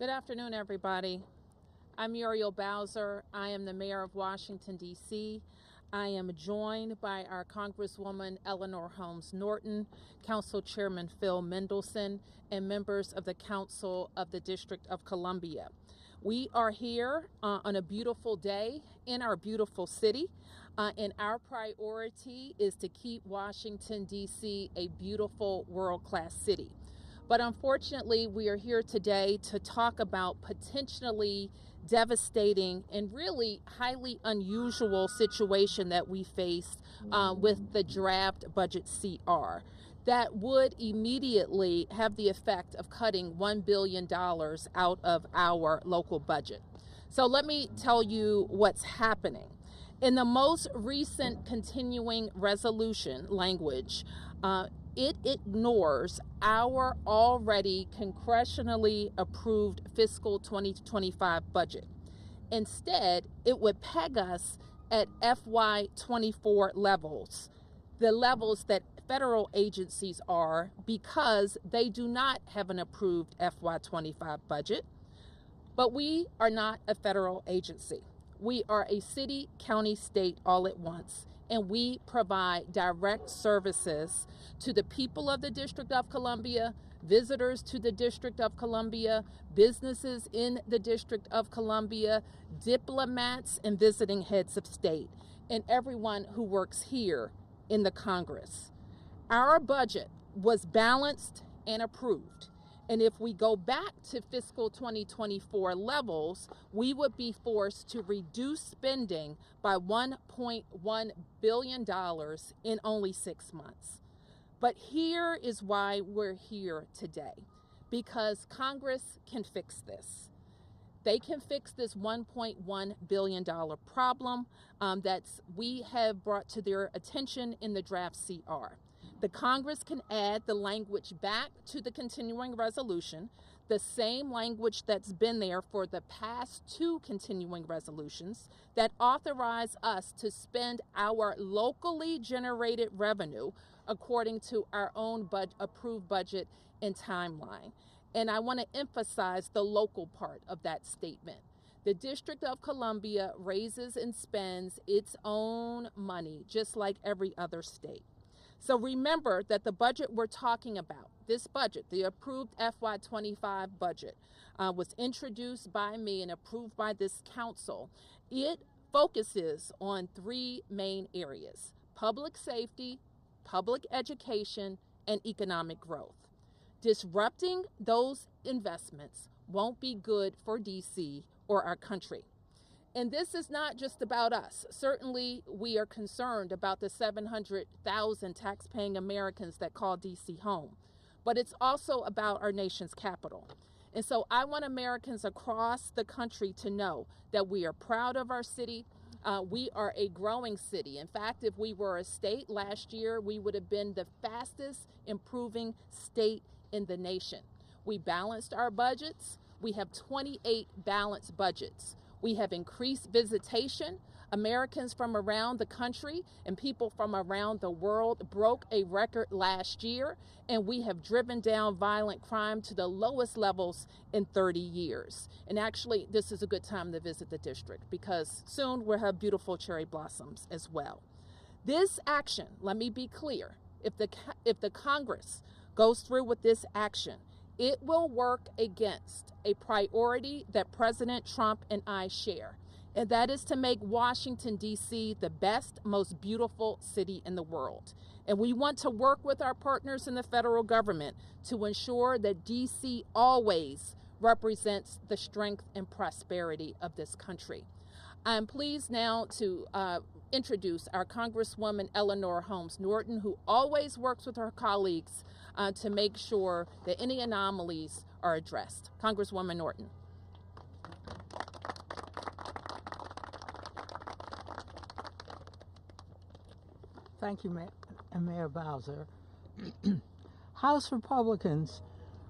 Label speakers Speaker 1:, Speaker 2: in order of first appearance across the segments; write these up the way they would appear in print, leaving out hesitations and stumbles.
Speaker 1: Good afternoon, everybody. I'm Muriel. I am the mayor of Washington, D.C. I am joined by our Congresswoman Elanor Holmes Norton, Council Chairman Phil Mendelson, and members of the Council of the District of Columbia. We are here on a beautiful day in our beautiful city, and our priority is to keep Washington, D.C. a beautiful world-class city. But unfortunately, we are here today to talk about potentially devastating and really highly unusual situation that we faced with the draft budget CR that would immediately have the effect of cutting $1 billion out of our local budget. So let me tell you what's happening. In the most recent continuing resolution language, it ignores our already congressionally approved fiscal 2025 budget. Instead, it would peg us at FY24 levels, the levels that federal agencies are, because they do not have an approved FY25 budget. But we are not a federal agency. We are a city, county, state all at once, and we provide direct services to the people of the District of Columbia, visitors to the District of Columbia, businesses in the District of Columbia, diplomats and visiting heads of state, and everyone who works here in the Congress. Our budget was balanced and approved. And if we go back to fiscal 2024 levels, we would be forced to reduce spending by $1.1 billion in only 6 months. But here is why we're here today, because Congress can fix this. They can fix this $1.1 billion problem that we have brought to their attention in the draft CR. The Congress can add the language back to the continuing resolution, the same language that's been there for the past 2 continuing resolutions that authorize us to spend our locally generated revenue according to our own approved budget and timeline. And I want to emphasize the local part of that statement. The District of Columbia raises and spends its own money just like every other state. So remember that the budget we're talking about, this budget, the approved FY25 budget, was introduced by me and approved by this council. It focuses on 3 main areas: public safety, public education, and economic growth. Disrupting those investments won't be good for DC or our country. And this is not just about us. Certainly, we are concerned about the 700,000 taxpaying Americans that call DC home, but it's also about our nation's capital. And so I want Americans across the country to know that we are proud of our city. We are a growing city. In fact, if we were a state last year, we would have been the fastest improving state in the nation. We balanced our budgets. We have 28 balanced budgets. We have increased visitation. Americans from around the country and people from around the world broke a record last year, and we have driven down violent crime to the lowest levels in 30 years. And actually, this is a good time to visit the district because soon we'll have beautiful cherry blossoms as well. This action, let me be clear, if the Congress goes through with this action, it will work against a priority that President Trump and I share, and that is to make Washington, D.C. the best, most beautiful city in the world. And we want to work with our partners in the federal government to ensure that D.C. always represents the strength and prosperity of this country. I'm pleased now to introduce our Congresswoman Elanor Holmes Norton, who always works with her colleagues to make sure that any anomalies are addressed. Congresswoman Norton.
Speaker 2: Thank you, Mayor Bowser. House Republicans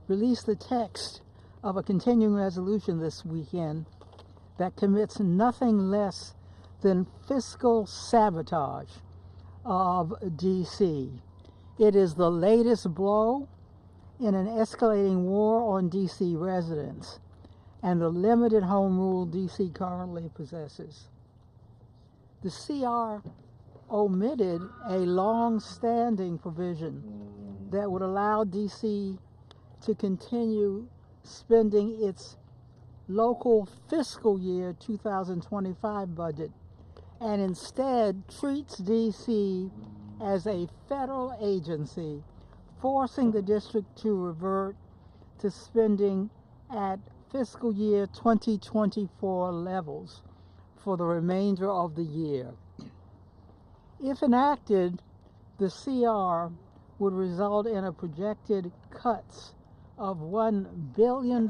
Speaker 2: released the text of a continuing resolution this weekend that commits nothing less than fiscal sabotage of D.C. It is the latest blow in an escalating war on D.C. residents. and the limited home rule DC currently possesses. The CR omitted a long-standing provision that would allow DC to continue spending its local fiscal year 2025 budget, and instead treats DC as a federal agency, forcing the district to revert to spending at fiscal year 2024 levels for the remainder of the year. If enacted, the CR would result in a projected cuts of $1 billion,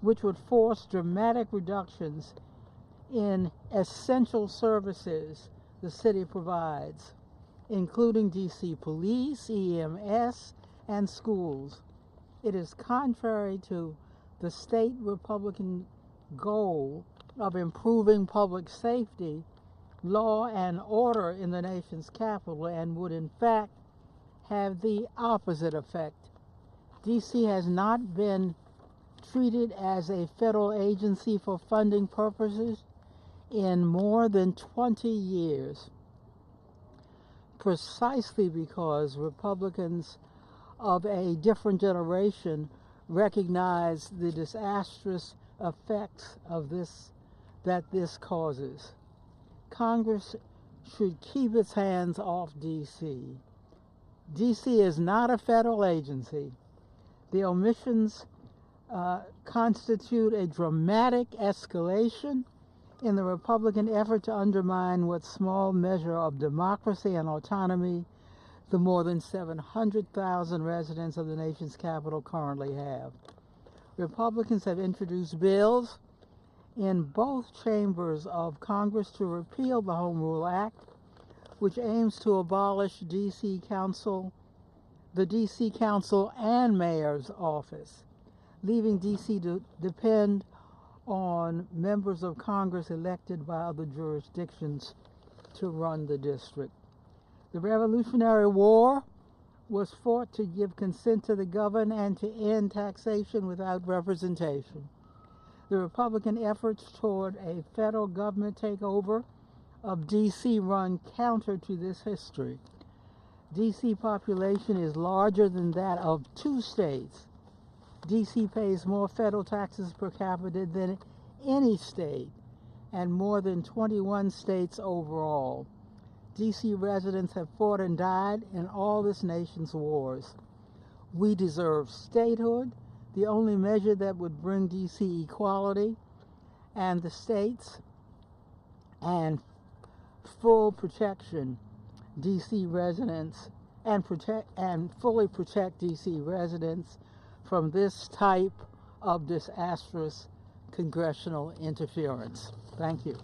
Speaker 2: which would force dramatic reductions in essential services the city provides, including DC police, EMS, and schools. It is contrary to the state Republican goal of improving public safety, law, and order in the nation's capital, and would in fact have the opposite effect. DC has not been treated as a federal agency for funding purposes in more than 20 years, precisely because Republicans of a different generation recognize the disastrous effects of this causes. Congress should keep its hands off DC. DC is not a federal agency. The omissions constitute a dramatic escalation in the Republican effort to undermine what small measure of democracy and autonomy the more than 700,000 residents of the nation's capital currently have. Republicans have introduced bills in both chambers of Congress to repeal the Home Rule Act, which aims to abolish the DC Council and Mayor's office, leaving DC to depend on members of Congress elected by other jurisdictions to run the district. The Revolutionary War was fought to give consent to the governed and to end taxation without representation. The Republican efforts toward a federal government takeover of DC run counter to this history. DC population is larger than that of 2 states. DC pays more federal taxes per capita than any state, and more than 21 states overall. DC residents have fought and died in all this nation's wars. We deserve statehood, the only measure that would bring DC equality and the states, and full protection DC residents, and fully protect DC residents from this type of disastrous congressional interference. Thank you.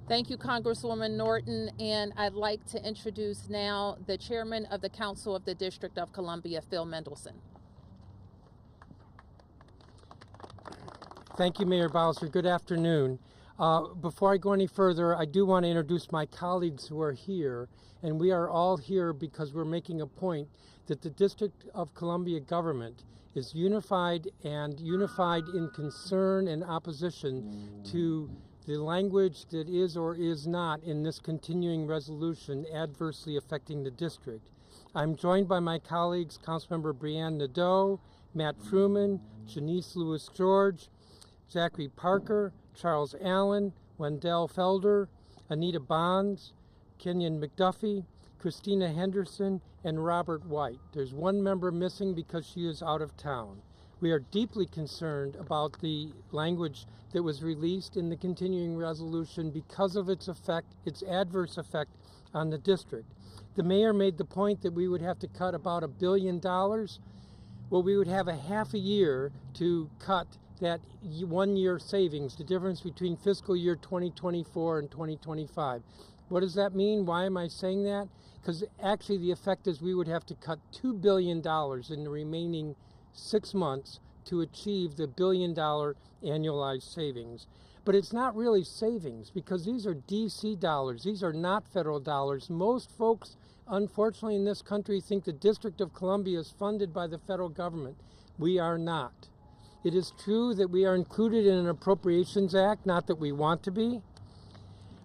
Speaker 1: Thank you, Congresswoman Norton, and I'd like to introduce now the Chairman of the Council of the District of Columbia, Phil Mendelson.
Speaker 3: Thank you, Mayor Bowser. Good afternoon. Before I go any further, I do want to introduce my colleagues who are here, and we are all here because we're making a point that the District of Columbia government is unified in concern and opposition to the language that is or is not in this continuing resolution adversely affecting the district. I'm joined by my colleagues, Councilmember Brianne Nadeau, Matt Fruman, Janice Lewis-George, Zachary Parker, Charles Allen, Wendell Felder, Anita Bonds, Kenyon McDuffie, Christina Henderson, and Robert White. There's one member missing because she is out of town. We are deeply concerned about the language that was released in the continuing resolution because of its adverse effect on the district. The mayor made the point that we would have to cut about $1 billion. Well, we would have a half a year to cut that 1 year savings, the difference between fiscal year 2024 and 2025. What does that mean? Why am I saying that? Because actually the effect is we would have to cut $2 billion in the remaining 6 months to achieve the $1 billion annualized savings. But it's not really savings because these are DC dollars. These are not federal dollars. Most folks unfortunately in this country, think the District of Columbia is funded by the federal government. We are not. It is true that we are included in an Appropriations Act, not that we want to be,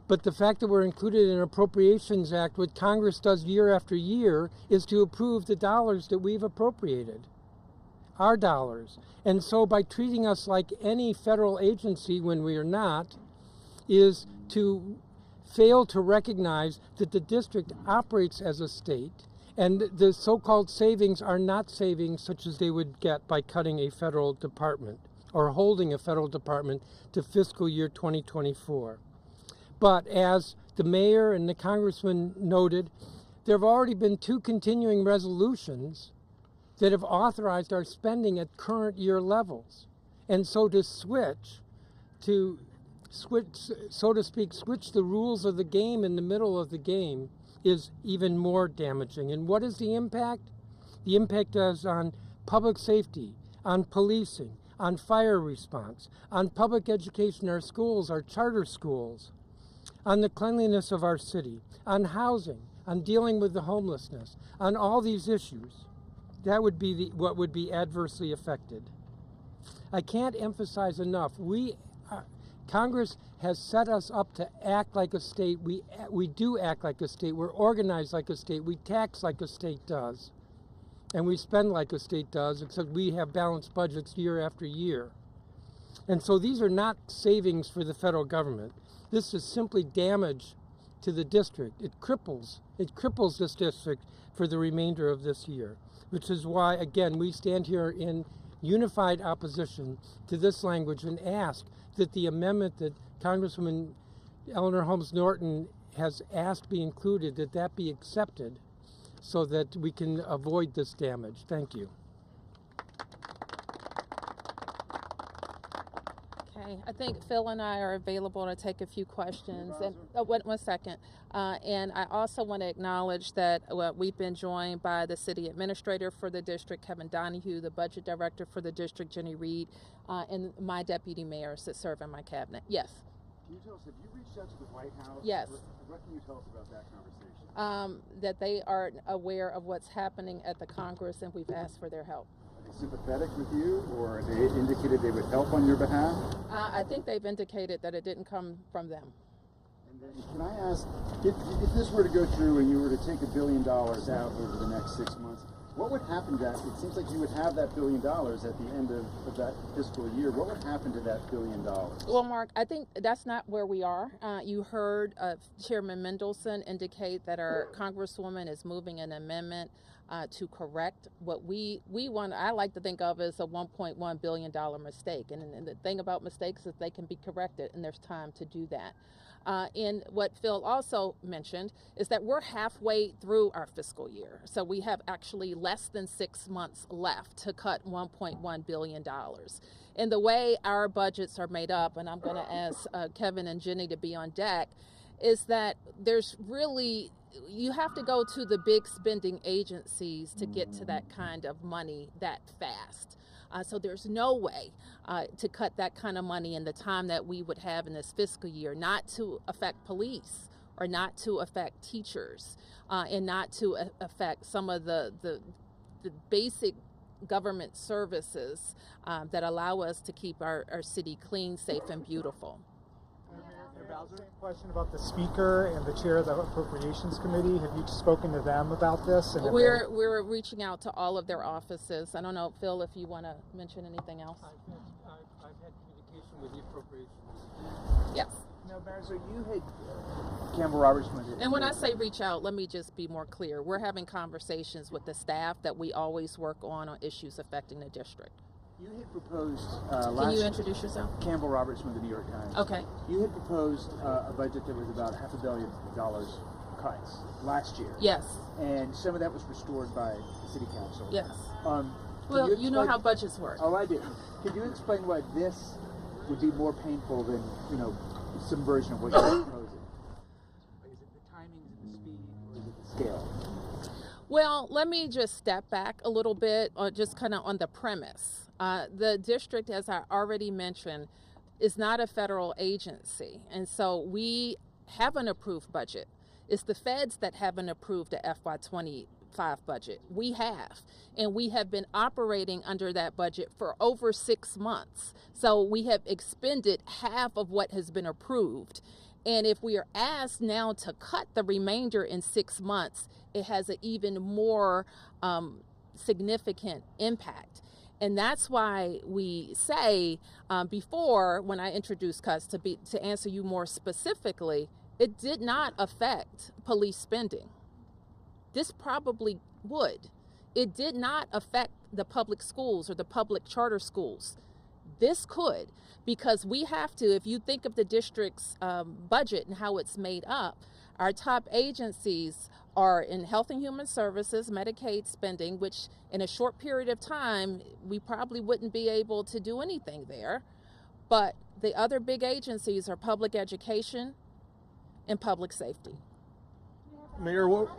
Speaker 3: but the fact that we're included in an Appropriations Act, what Congress does year after year, is to approve the dollars that we've appropriated, our dollars. And so by treating us like any federal agency when we are not, is to fail to recognize that the district operates as a state, and the so-called savings are not savings such as they would get by cutting a federal department or holding a federal department to fiscal year 2024. But as the mayor and the congressman noted, there have already been 2 continuing resolutions that have authorized our spending at current year levels. And so to switch, so to speak, switch the rules of the game in the middle of the game is even more damaging. And what is the impact? The impact is on public safety, on policing, on fire response, on public education, our schools, our charter schools, on the cleanliness of our city, on housing, on dealing with the homelessness, on all these issues. That would be what would be adversely affected. I can't emphasize enough, Congress has set us up to act like a state. We do act like a state. We're organized like a state. We tax like a state does. And we spend like a state does, except we have balanced budgets year after year. And so these are not savings for the federal government. This is simply damage to the district. It cripples this district for the remainder of this year, which is why, again, we stand here in unified opposition to this language and ask that the amendment that Congresswoman Elanor Holmes Norton has asked be included, that be accepted so that we can avoid this damage. Thank you.
Speaker 1: Okay, I think Phil and I are available to take a few questions. And one second. And I also want to acknowledge that we've been joined by the city administrator for the district, Kevin Donahue, the budget director for the district, Jenny Reed, and my deputy mayors that serve in my cabinet. Yes.
Speaker 4: Can you tell us, have you reached out to the White House?
Speaker 1: Yes.
Speaker 4: What can you tell us about that conversation?
Speaker 1: That they are aware of what's happening at the Congress, and we've asked for their help.
Speaker 4: Are they sympathetic with you, or they indicated they would help on your behalf?
Speaker 1: I think they've indicated that it didn't come from them.
Speaker 4: And then can I ask, if this were to go through and you were to take $1 billion out over the next 6 months, what would happen to that? It seems like you would have that $1 billion at the end of that fiscal year. What would happen to that $1 billion?
Speaker 1: Well, Mark, I think that's not where we are. You heard Chairman Mendelson indicate that our Congresswoman is moving an amendment to correct what we want. I like to think of as a $1.1 billion mistake. And the thing about mistakes is they can be corrected, and there's time to do that. And what Phil also mentioned is that we're halfway through our fiscal year. So we have actually less than 6 months left to cut $1.1 billion. And the way our budgets are made up, and I'm going to ask Kevin and Jenny to be on deck, is that there's really, you have to go to the big spending agencies to get to that kind of money that fast. So there's no way to cut that kind of money in the time that we would have in this fiscal year, not to affect police or not to affect teachers and not to affect some of the basic government services that allow us to keep our city clean, safe, and beautiful.
Speaker 5: Bowser, question about the Speaker and the Chair of the Appropriations Committee. Have you spoken to them about this? And
Speaker 1: we're reaching out to all of their offices. I don't know, Phil, if you want to mention anything else.
Speaker 3: I've had communication with the Appropriations.
Speaker 1: Yes.
Speaker 4: Now, Bowser, you had Campbell Roberts.
Speaker 1: And when I say reach out, let me just be more clear. We're having conversations with the staff that we always work on issues affecting the district.
Speaker 4: You had proposed
Speaker 1: Can you introduce yourself?
Speaker 4: Campbell Roberts from the New York Times.
Speaker 1: Okay.
Speaker 4: You had proposed a budget that was about $500 million cuts last year.
Speaker 1: Yes.
Speaker 4: And some of that was restored by the City Council.
Speaker 1: Yes.
Speaker 4: Well,
Speaker 1: you know how budgets work.
Speaker 4: Oh, I do. Could you explain why this would be more painful than, some version of what you're proposing? Is it the timing, is it the speed, or is it the scale?
Speaker 1: Well, let me just step back a little bit, just kind of on the premise. The district, as I already mentioned, is not a federal agency. And so we have an approved budget. It's the feds that haven't approved the FY25 budget. We have, and we have been operating under that budget for over 6 months. So we have expended half of what has been approved. And if we are asked now to cut the remainder in 6 months, it has an even more significant impact. And that's why we say before, when I introduced cuts, to answer you more specifically, it did not affect police spending. This probably would. It did not affect the public schools or the public charter schools. This could, because we have to, if you think of the district's budget and how it's made up, our top agencies are in Health and Human Services, Medicaid spending, which in a short period of time, we probably wouldn't be able to do anything there. But the other big agencies are public education and public safety.
Speaker 6: Mayor, what?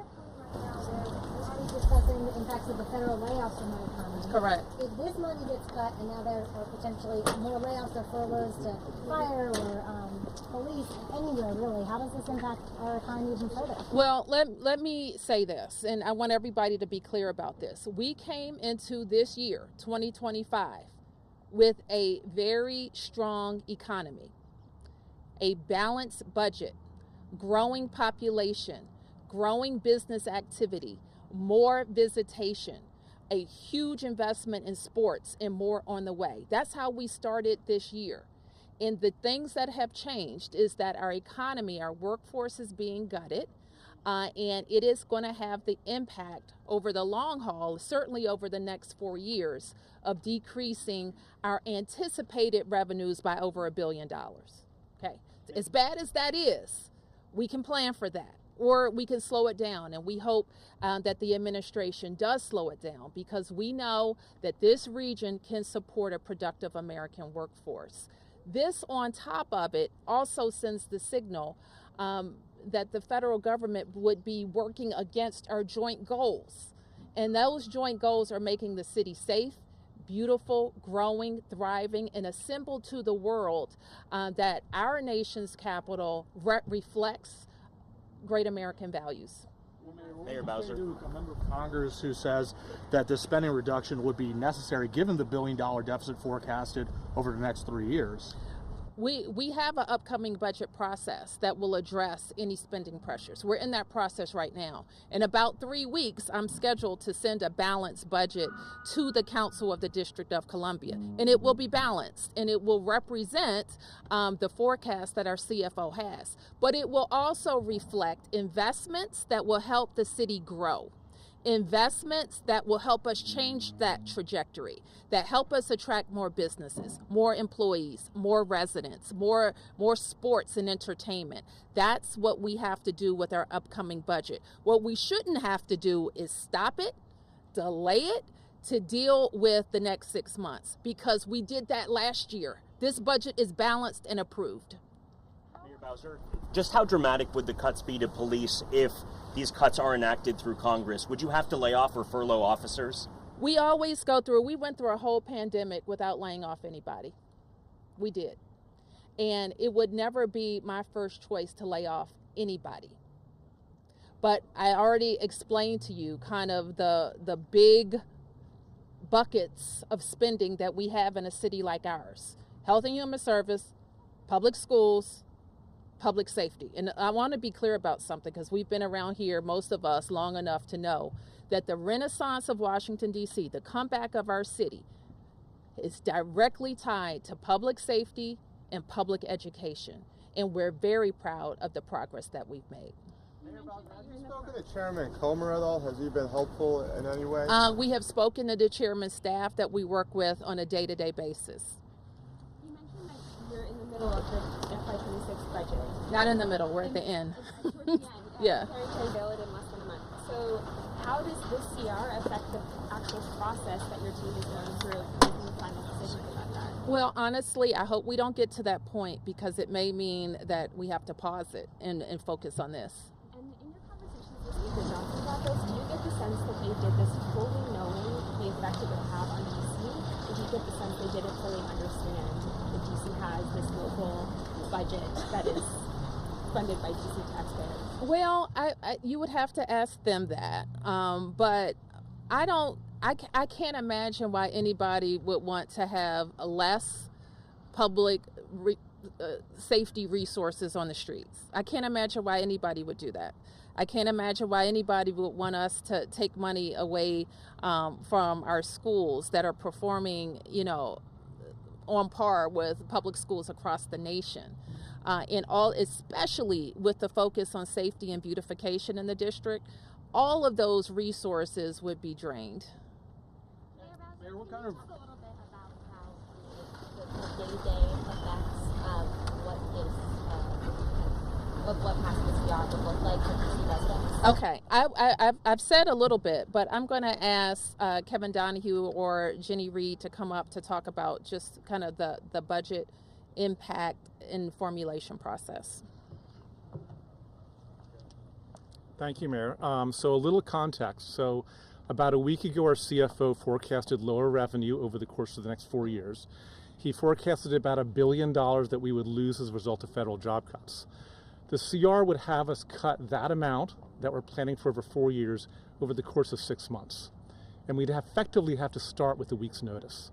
Speaker 7: We're discussing the impacts of the federal layoffs on our economy.
Speaker 1: Correct.
Speaker 7: If this money gets cut and now there are potentially more layoffs or furloughs to fire or police, anywhere really, how does this impact our economy even further?
Speaker 1: Well, let me say this, and I want everybody to be clear about this. We came into this year, 2025, with a very strong economy, a balanced budget, growing population, growing business activity, more visitation, a huge investment in sports, and more on the way. That's how we started this year. And the things that have changed is that our economy, our workforce is being gutted, and it is going to have the impact over the long haul, certainly over the next 4 years, of decreasing our anticipated revenues by over $1 billion. Okay, as bad as that is, we can plan for that, or we can slow it down, and we hope that the administration does slow it down, because we know that this region can support a productive American workforce. This, on top of it, also sends the signal that the federal government would be working against our joint goals. And those joint goals are making the city safe, beautiful, growing, thriving, and a symbol to the world that our nation's capital reflects great American values.
Speaker 6: Mayor Bowser. A member of Congress who says that the spending reduction would be necessary given the $1 billion deficit forecasted over the next 3 years.
Speaker 1: We have an upcoming budget process that will address any spending pressures. We're in that process right now. In about 3 weeks, I'm scheduled to send a balanced budget to the Council of the District of Columbia. And it will be balanced, and it will represent the forecast that our CFO has. But it will also reflect investments that will help the city grow. Investments that will help us change that trajectory, that help us attract more businesses, more employees, more residents, more sports and entertainment. That's what we have to do with our upcoming budget. What we shouldn't have to do is stop it, delay it, to deal with the next 6 months, because we did that last year. This budget is balanced and approved.
Speaker 8: Mayor Bowser, just how dramatic would the cuts be to police if these cuts are enacted through Congress? Would you have to lay off or furlough officers?
Speaker 1: We went through a whole pandemic without laying off anybody. We did. And it would never be my first choice to lay off anybody. But I already explained to you kind of the big buckets of spending that we have in a city like ours. Health and Human Service, public schools, public safety. And I want to be clear about something, because we've been around here, most of us, long enough to know that the renaissance of Washington, D.C., the comeback of our city, is directly tied to public safety and public education. And we're very proud of the progress that we've made.
Speaker 9: Have you spoken to Chairman Comer at all? Has he been helpful in any way?
Speaker 1: We have spoken to the chairman's staff that we work with on a day-to-day basis.
Speaker 10: You mentioned that you're in the middle of the FY26 budget.
Speaker 1: Not in the middle, we're at the end.
Speaker 10: Towards the end,
Speaker 1: Yeah.
Speaker 10: Preparing to unveil it in less than a month. So how does this CR affect the actual process that your team is going through making the final decision about that?
Speaker 1: Well, honestly, I hope we don't get to that point, because it may mean that we have to pause it and focus on this.
Speaker 10: And in your conversations with Speaker Johnson about this, do you get the sense that they did this fully knowing the effect it would have on DC? Or do you get the sense they didn't fully understand that DC has this local budget that is funded by DC taxpayers?
Speaker 1: Well, you would have to ask them that, but I can't imagine why anybody would want to have less public safety resources on the streets. I can't imagine why anybody would do that. I can't imagine why anybody would want us to take money away from our schools that are performing, on par with public schools across the nation. Especially with the focus on safety and beautification in the district, all of those resources would be drained.
Speaker 6: Mayor, what kind of...
Speaker 11: Talk a little bit about how the day-to-day effects of what passing the CR would look like for DC residents?
Speaker 1: Okay, I've said a little bit, but I'm going to ask Kevin Donahue or Jenny Reed to come up to talk about just kind of the budget impact and formulation process.
Speaker 12: Thank you, Mayor. So a little context. So about a week ago, our CFO forecasted lower revenue over the course of the next 4 years. He forecasted about $1 billion that we would lose as a result of federal job cuts. The CR would have us cut that amount that we're planning for over 4 years over the course of 6 months. And we'd effectively have to start with a week's notice.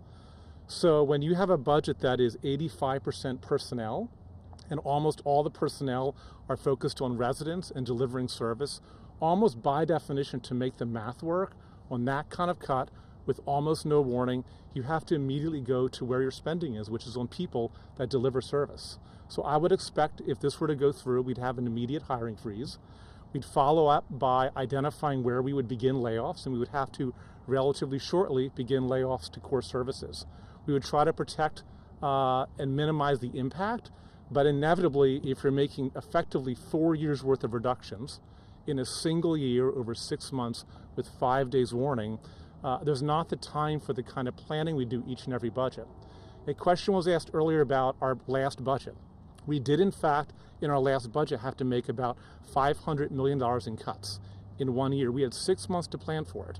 Speaker 12: So when you have a budget that is 85% personnel, and almost all the personnel are focused on residents and delivering service, almost by definition, to make the math work on that kind of cut with almost no warning, you have to immediately go to where your spending is, which is on people that deliver service. So I would expect if this were to go through, we'd have an immediate hiring freeze. We'd follow up by identifying where we would begin layoffs, and we would have to relatively shortly begin layoffs to core services. We would try to protect and minimize the impact, but inevitably, if you're making effectively 4 years worth of reductions in a single year over 6 months with 5 days warning, there's not the time for the kind of planning we do each and every budget. A question was asked earlier about our last budget. We did, in fact, in our last budget, have to make about $500 million in cuts in 1 year. We had 6 months to plan for it.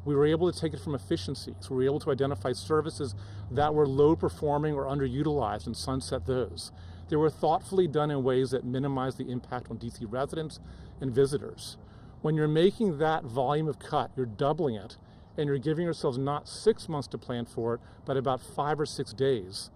Speaker 12: We were able to take it from efficiencies. We were able to identify services that were low performing or underutilized and sunset those. They were thoughtfully done in ways that minimize the impact on DC residents and visitors. When you're making that volume of cut, you're doubling it, and you're giving yourselves not 6 months to plan for it, but about 5 or 6 days.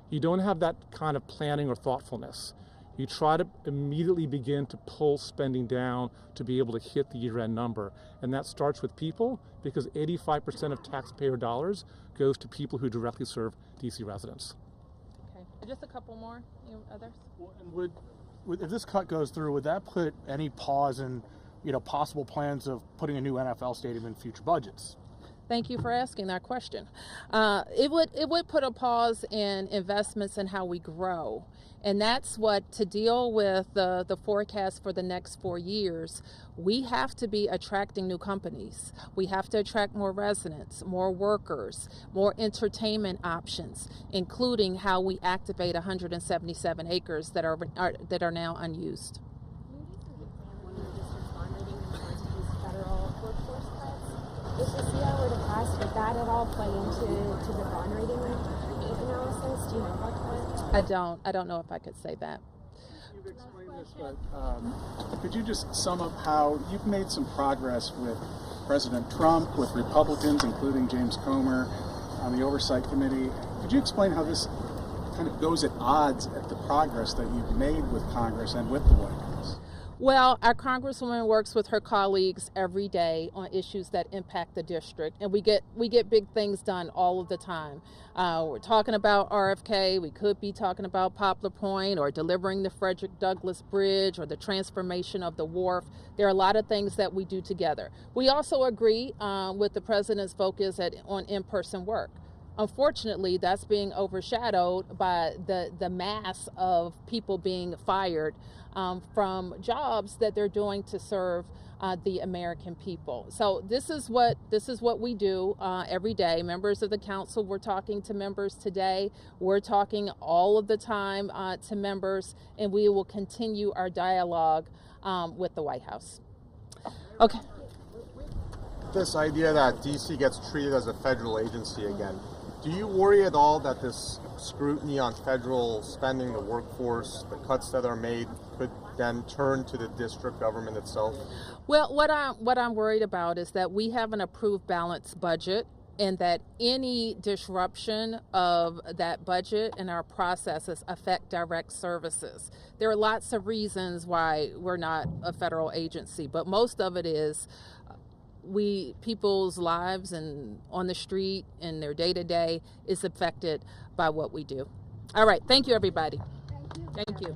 Speaker 12: You don't have that kind of planning or thoughtfulness. You try to immediately begin to pull spending down to be able to hit the year-end number. And that starts with people, because 85% of taxpayer dollars goes to people who directly serve DC residents.
Speaker 1: Okay, just a couple more. Others?
Speaker 6: Well, and if this cut goes through, would that put any pause in, possible plans of putting a new NFL stadium in future budgets?
Speaker 1: Thank you for asking that question. It would put a pause in investments in how we grow. And that's what, to deal with the forecast for the next 4 years, we have to be attracting new companies. We have to attract more residents, more workers, more entertainment options, including how we activate 177 acres that are now unused.
Speaker 10: If the CR were to pass, would that at all play into the bond rating analysis? Do you know about that?
Speaker 1: I don't know if I could say that.
Speaker 4: You've explained this, but could you just sum up how you've made some progress with President Trump, with Republicans, including James Comer, on the Oversight Committee? Could you explain how this kind of goes at odds at the progress that you've made with Congress and with the White House?
Speaker 1: Well, our Congresswoman works with her colleagues every day on issues that impact the district, and we get big things done all of the time. We're talking about RFK, we could be talking about Poplar Point, or delivering the Frederick Douglass Bridge, or the transformation of the wharf. There are a lot of things that we do together. We also agree with the President's focus on in-person work. Unfortunately, that's being overshadowed by the mass of people being fired from jobs that they're doing to serve the American people. So this is what we do every day. Members of the council, we're talking to members today. We're talking all of the time to members, and we will continue our dialogue with the White House. Okay.
Speaker 9: This idea that DC gets treated as a federal agency again, do you worry at all that this scrutiny on federal spending, the workforce, the cuts that are made could then turn to the district government itself?
Speaker 1: Well, what I'm worried about is that we have an approved balanced budget, and that any disruption of that budget and our processes affect direct services. There are lots of reasons why we're not a federal agency, but most of it is people's lives and on the street and their day-to-day is affected by what we do. All right, thank you, everybody. Thank you.